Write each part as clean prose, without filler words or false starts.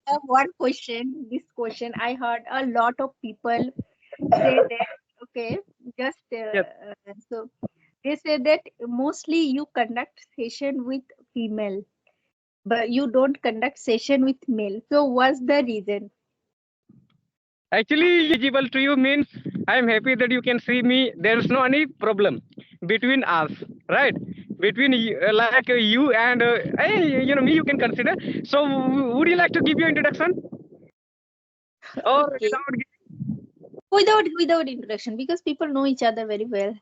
have one question. This question, I heard a lot of people say that. Okay, just Yes. so they say that mostly you conduct session with female, but you don't conduct session with male. So what's the reason? Actually, visible to you means I am happy that you can see me. There is no any problem between us, right? Between you and me, you can consider. So, would you like to give your introduction or Okay, without? without introduction, because people know each other very well.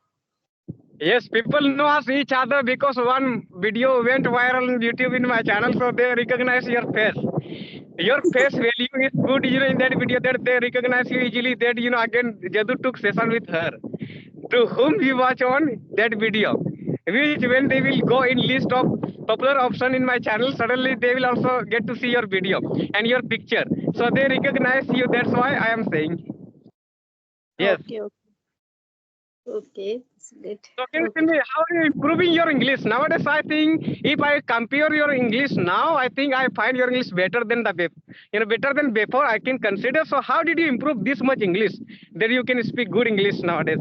Yes, people know us each other because one video went viral on YouTube in my channel, so they recognize your face. Your face value is good, in that video that they recognize you easily. That again, Jadu took session with her. To whom we watch on that video, which when they will go in list of popular option in my channel, suddenly they will also get to see your video and your picture. So they recognize you. That's why I am saying yes. Okay, okay, okay. That's great. So can you tell Okay. me how are you improving your English nowadays? I think if I compare your English now, I think I find your English better than better than before. I can consider. So how did you improve this much English that you can speak good English nowadays?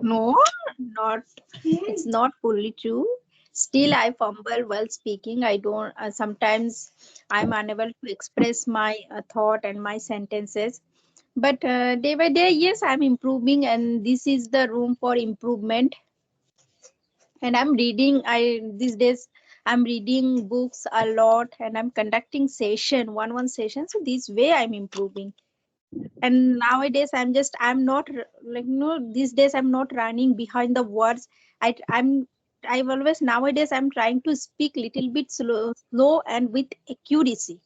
No, not. It's not fully true. Still, I fumble while speaking. I don't. Sometimes I'm unable to express my thought and my sentences. But day by day, yes, I'm improving, and this is the room for improvement. And I'm reading. I these days I'm reading books a lot, and I'm conducting one session. So this way, I'm improving. And nowadays I'm not like no these days I'm not running behind the words. I've always nowadays I'm trying to speak little bit slow and with accuracy.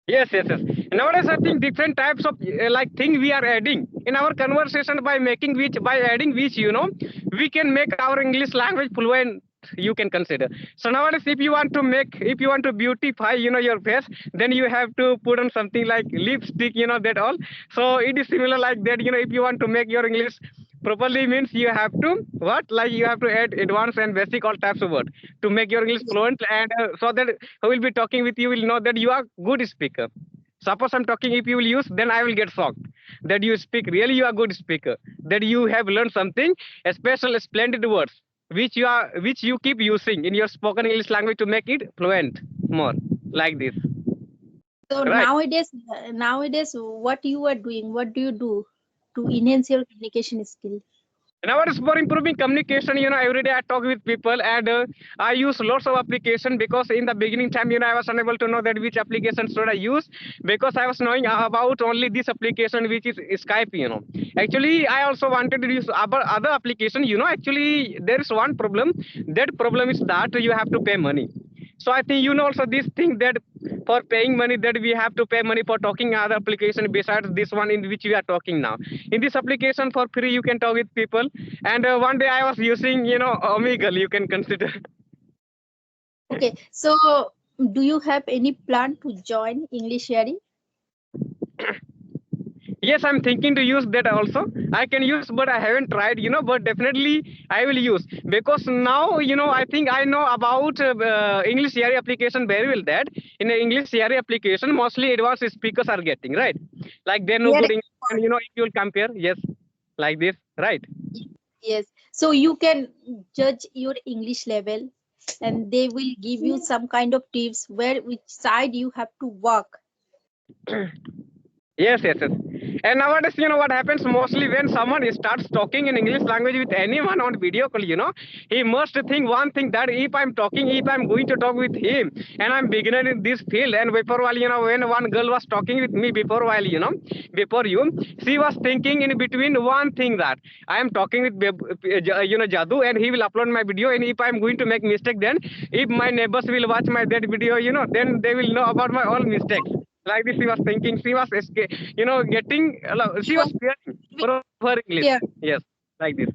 Yes, yes, yes. Nowadays, I think different types of thing we are adding in our conversation by adding which we can make our English language fluent. You can consider. So nowadays, if you want to beautify, your face, then you have to put on something like lipstick, that all. So it is similar like that. If you want to make your English properly means you have to what like you have to add advanced and basic all types of word to make your English Ye- fluent and so that who will be talking with you will know that you are good speaker. Suppose I'm talking, if you will use, then I will get shocked that you speak really, you are good speaker, that you have learned something, a special splendid words which you keep using in your spoken English language to make it fluent more like this, so right? nowadays what you are doing, what do you do to enhance your communication skill? Nowadays, for improving communication, every day I talk with people and I use lots of application because in the beginning time, I was unable to know that which application should I use because I was knowing about only this application, which is Skype. Actually, I also wanted to use other application. Actually, there is one problem. That problem is that you have to pay money. So I think also this thing that for paying money that we have to pay money for talking other application besides this one in which we are talking now. In this application for free you can talk with people. And one day I was using Omegle. You can consider. Okay, so do you have any plan to join English sharing? Yes, I'm thinking to use that also. I can use, but I haven't tried. But definitely I will use because now I think I know about English area application very well. That in the English area application, mostly advanced speakers are getting right. Like they know They are good English, and expert. if you will compare, yes, like this, right? Yes, so you can judge your English level, and they will give you some kind of tips where which side you have to work. Yes, yes, yes. And nowadays, what happens mostly when someone starts talking in English language with anyone on video call, he must think one thing that if I'm going to talk with him and I'm beginner in this field, and before while, when one girl was talking with me before while, before you, she was thinking in between one thing that I am talking with, Jadu and he will upload my video. And if I'm going to make mistake, then if my neighbors will watch my that video, then they will know about my all mistakes like this. She was thinking, she was getting She she was was fearing very for her English. scared. Yes, like this.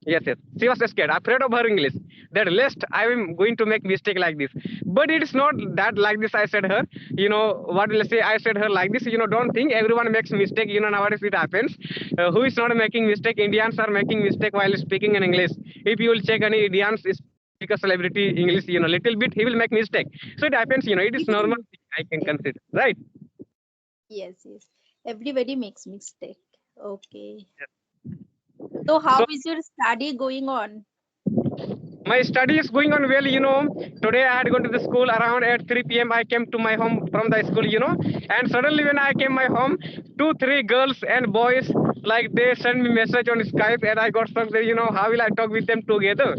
Yes, yes, she was scared, afraid of her English, that lest I am going to make mistake like this. But it is not that like this. I said her, what will I say, I said her like this, don't think everyone makes mistake. Nowadays it happens. Who is not making mistake? Indians are making mistake while speaking in English. If you will check any Indians speak a celebrity English, little bit he will make mistake. So it happens, it is normal. Even I can consider, right? Yes, yes. Everybody makes mistake. Okay. So So how is your study going on? my study is going on well. Today I had gone to the school around at 3 p.m. I came to my home from the school, and suddenly when I came my home, two, three girls and boys, like they sent me message on Skype, and I got shocked that, how will I talk with them together?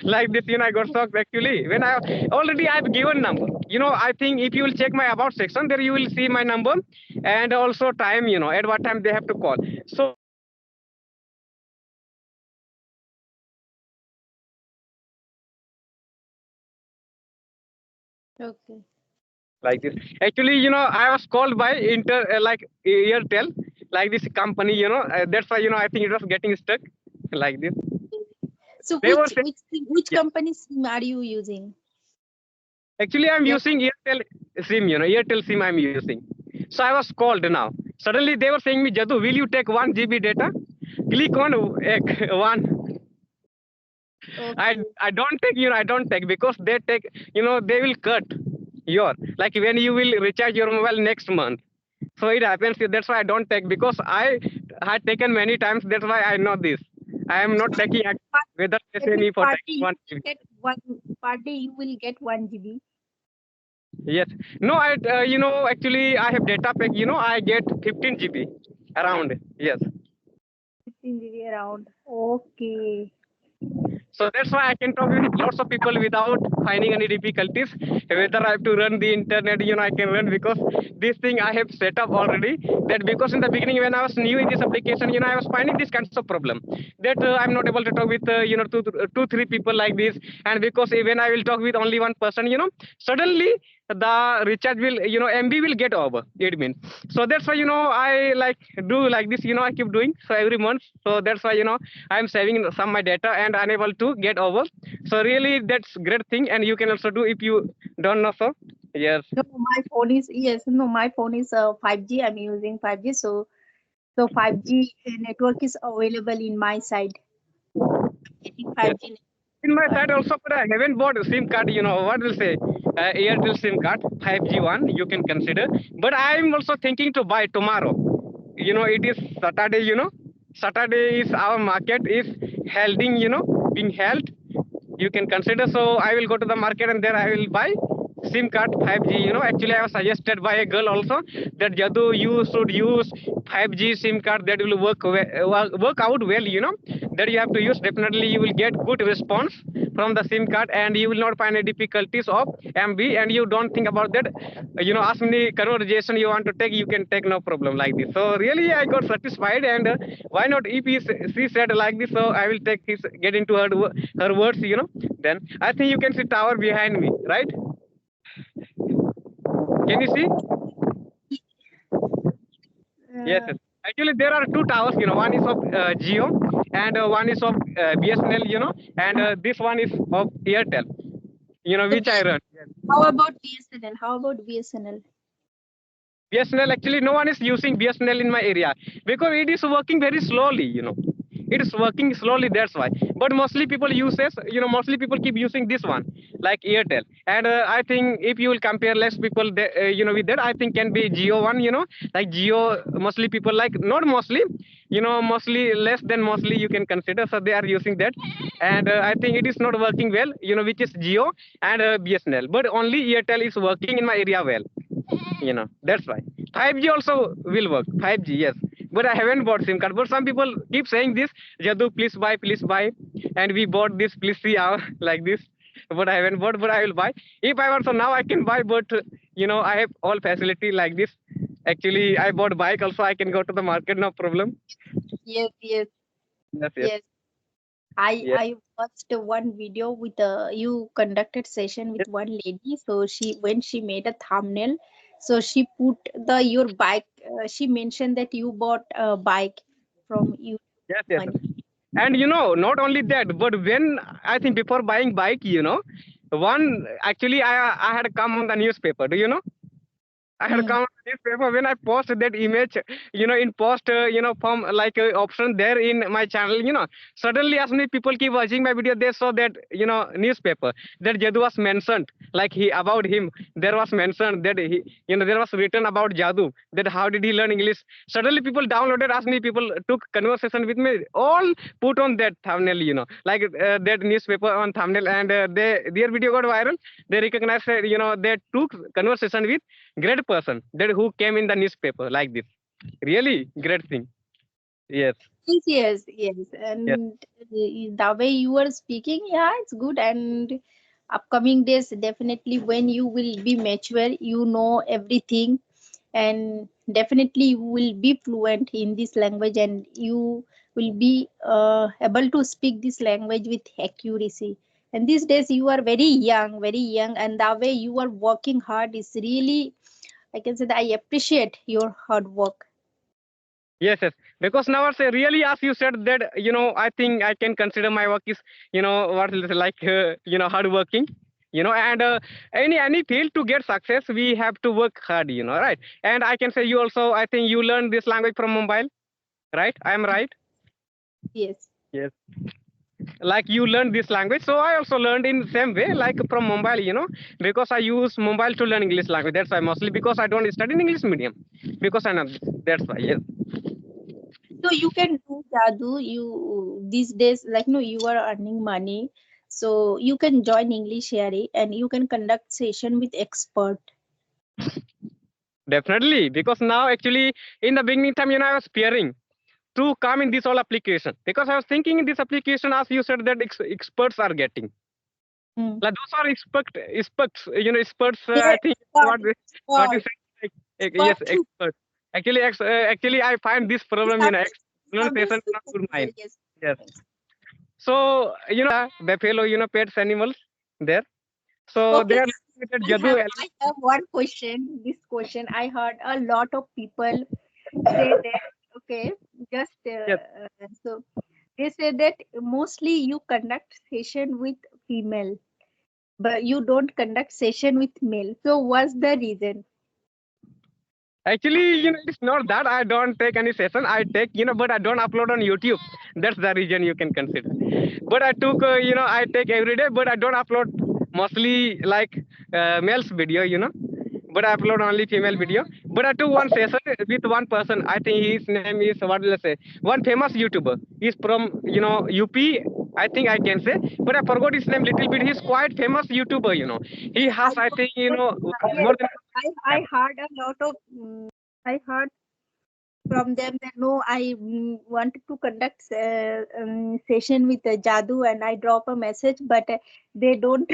Like this, I got shocked actually. When I already I've given number. I think if you will check my about section, there you will see my number and also time, at what time they have to call. So I have given my number to them, and they have called me like this. And they have asked me that where are you staying, Okay. like this. Actually, I was called by like Airtel, like this company. That's why, I think it was getting stuck, like this. So They were saying, which yeah. company SIM are you using? Actually, I'm Yeah. using Airtel SIM, Airtel SIM I'm using. So I was called now. Suddenly they were saying me, Jadu, will you take 1 GB data? Click on one. I Okay. I don't take, I don't take because they take, they will cut your, like when you will recharge your mobile next month. So it happens. That's why I don't take, because I had taken many times. That's why I know this. I am not taking But whether they say every me for per taking day you one will GB. get one per day you will get 1 GB. Yes. No, actually I have data pack. I get 15 GB around. Yes. 15 GB around. Okay. So that's why I can talk with lots of people without finding any difficulties. Whether I have to run the internet, I can run, because this thing I have set up already. That because in the beginning when I was new in this application, I was finding these kinds of problem, that I'm not able to talk with two, three people like this. And because when I will talk with only one person, suddenly the recharge will, MB will get over. It means, so that's why, I like do like this. I keep doing so every month. So that's why, I'm saving some my data and unable to get over. So really that's great thing, and you can also do if you don't know. So yes. No, my phone is yes. No, my phone is 5G. I'm using 5G. So 5G network is available in my side. Getting Yes. 5G In my network. side also, but I haven't bought a SIM card. What will say? Airtel SIM card, 5G one. You can consider. But I'm also thinking to buy tomorrow. It is Saturday. Saturday is our market is holding. Being held. You can consider. So I will go to the market and there I will buy SIM card 5G. Actually I was suggested by a girl also that Jadu, you should use 5G SIM card, that will work out well. That you have to use. Definitely you will get good response from the SIM card, and you will not find any difficulties of MB, and you don't think about that. Ask me conversation you want to take, you can take no problem like this. So really I got satisfied, and why not, if she said like this, so I will take his get into her words. Then I think you can see tower behind me, right? Can you see? Yes, Uh, yes. Actually, there are two towers. One is of Geo, and one is of BSNL. And this one is of Airtel. so Which I run. how about BSNL? How about BSNL? BSNL, actually no one is using BSNL in my area because it is working very slowly. It is working slowly. That's why. But mostly people uses. Mostly people keep using this one, like Airtel. And I think if you will compare less people, with that, I think can be Geo one. Like Geo, mostly people like, not mostly. Mostly less than mostly you can consider. So they are using that, and I think it is not working well. Which is Geo and BSNL. But only Airtel is working in my area well. That's why 5G also will work. 5G, yes, but I haven't bought SIM card. But some people keep saying this, Jadu, please buy, and we bought this, please see our like this. But I haven't bought, but I will buy if I want. So now I can buy, but I have all facility like this. Actually I bought bike also, I can go to the market, no problem. Yes, yes, Yes, yes, yes. I yes, I watched one video with you conducted session with yes, one lady. So when she made a thumbnail, so she put the your bike. She mentioned that you bought a bike from you yes, yes. money. And not only that, but when I think before buying bike, one, actually I had come on the newspaper. Do you know? I had Hmm. come newspaper. When I post that image, in post, from like option there in my channel, suddenly as many people keep watching my video, they saw that, newspaper that Jadu was mentioned, like he about him. There was mentioned that he, there was written about Jadu, that how did he learn English. Suddenly people downloaded, as many people took conversation with me, all put on that thumbnail, like that newspaper on thumbnail, and their video got viral. They recognized, they took conversation with great person that who came in the newspaper like this. Really great thing. Yes. Yes, yes, yes. Yes. And the way you are speaking, yeah, it's good. And upcoming days, definitely when you will be mature, you know everything, and definitely you will be fluent in this language, and you will be able to speak this language with accuracy. And these days, you are very young, and the way you are working hard is really, I can say that I appreciate your hard work. Yes, yes. Because now, say really, as you said that, I think I can consider my work is, what is like, hard working. And any field to get success, we have to work hard. Right? And I can say you also. I think you learned this language from mobile, right? I am right. Yes. Yes. Like you learned this language, so I also learned in same way, like from mobile. Because I use mobile to learn English language. That's why, mostly because I don't study in English medium, because I know this. That's why. Yes. So you can do Jadu. You these days, like no, you are earning money, so you can join English here and you can conduct session with expert. Definitely, because now actually in the beginning time, I was fearing to come in this whole application, because I was thinking in this application, as you said, that experts are getting, Mm. like those are experts, experts. I Yes, think expert, what you expert, say, like, expert yes, too. expert. Actually, actually, I find this This problem, subject, pronunciation subject is not good technical. mine. Yes. Yes. So buffalo, pets animals there. So they Okay. are looking at Jadu. I have one question. This question I heard a lot of people say that. Okay, just Yes. so they say that mostly you conduct session with female, but you don't conduct session with male. So what's the reason? Actually, it's not that I don't take any session. I take, but I don't upload on YouTube. That's the reason you can consider. But I took, I take every day, but I don't upload mostly like male's video, But I upload only female video. But I took one session with one person. I think his name is, what will I say? One famous YouTuber. He's from, UP. I think I can say, but I forgot his name little bit. He's quite famous YouTuber. He I has, I know, think, but yes, more than I heard a lot of I heard from them that no, I wanted to conduct session with Jadu, and I drop a message, but they don't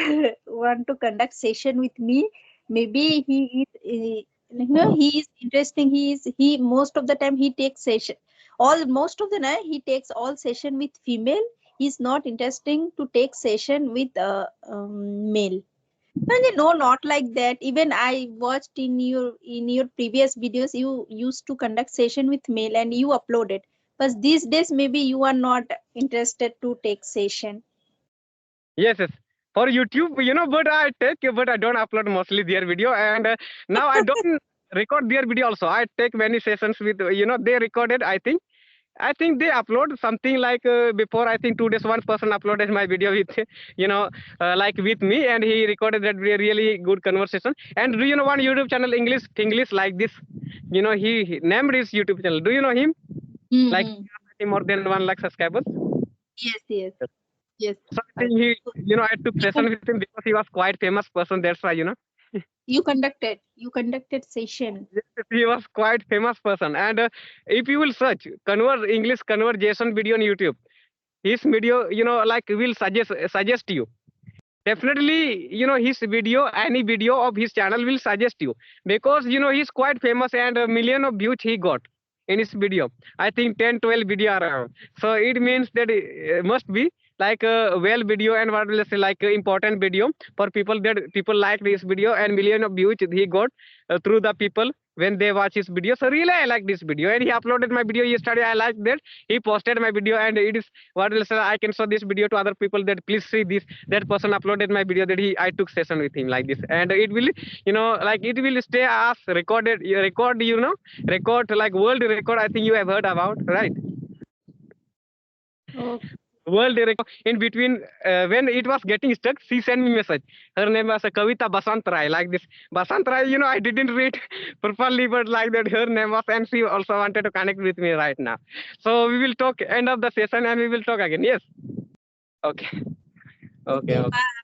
want to conduct session with me. Maybe he is, he is interesting. He most of the time he takes session. All most of the night he takes all session with female. He's not interesting to take session with male. No, not like that. Even I watched in your previous videos, you used to conduct session with male and you uploaded. But these days, maybe you are not interested to take session. Yes, yes. For YouTube, but I take, but I don't upload mostly their video. And now I don't record their video also. I take many sessions with, they recorded, I think they upload something like before, I think 2 days, one person uploaded my video with, like with me, and he recorded that really good conversation. And do you know one YouTube channel, English like this? He named his YouTube channel. Do you know him? Like, Mm-hmm. he has more than 1 lakh subscribers. Yes, yes, yes. So I Uh, think he, so I took you, session with him because he was quite famous person. That's why, you conducted session. he was quite famous person. And if you will search convert English conversation video on YouTube, his video, like will suggest you. Definitely, his video, any video of his channel will suggest you, because he's quite famous, and a million of views he got in his video. I think 10, 12 video around. So it means that it must be like a well video, and what will I say, like important video for people, that people like this video, and million of views he got through the people when they watch his video. So really I like this video, and he uploaded my video yesterday. I like that he posted my video, and it is what will I say, I can show this video to other people that please see this, that person uploaded my video, that he I took session with him like this. And it will, like it will stay as recorded record, record like world record. I think you have heard about, right? Oh, World record. In between, when it was getting stuck, she sent me message. Her name was Kavita Basant Rai, like this. Basant Rai, I didn't read properly, but like that her name was, and she also wanted to connect with me right now. So we will talk end of the session, and we will talk again. Yes. Okay. Okay. okay, Okay. bye.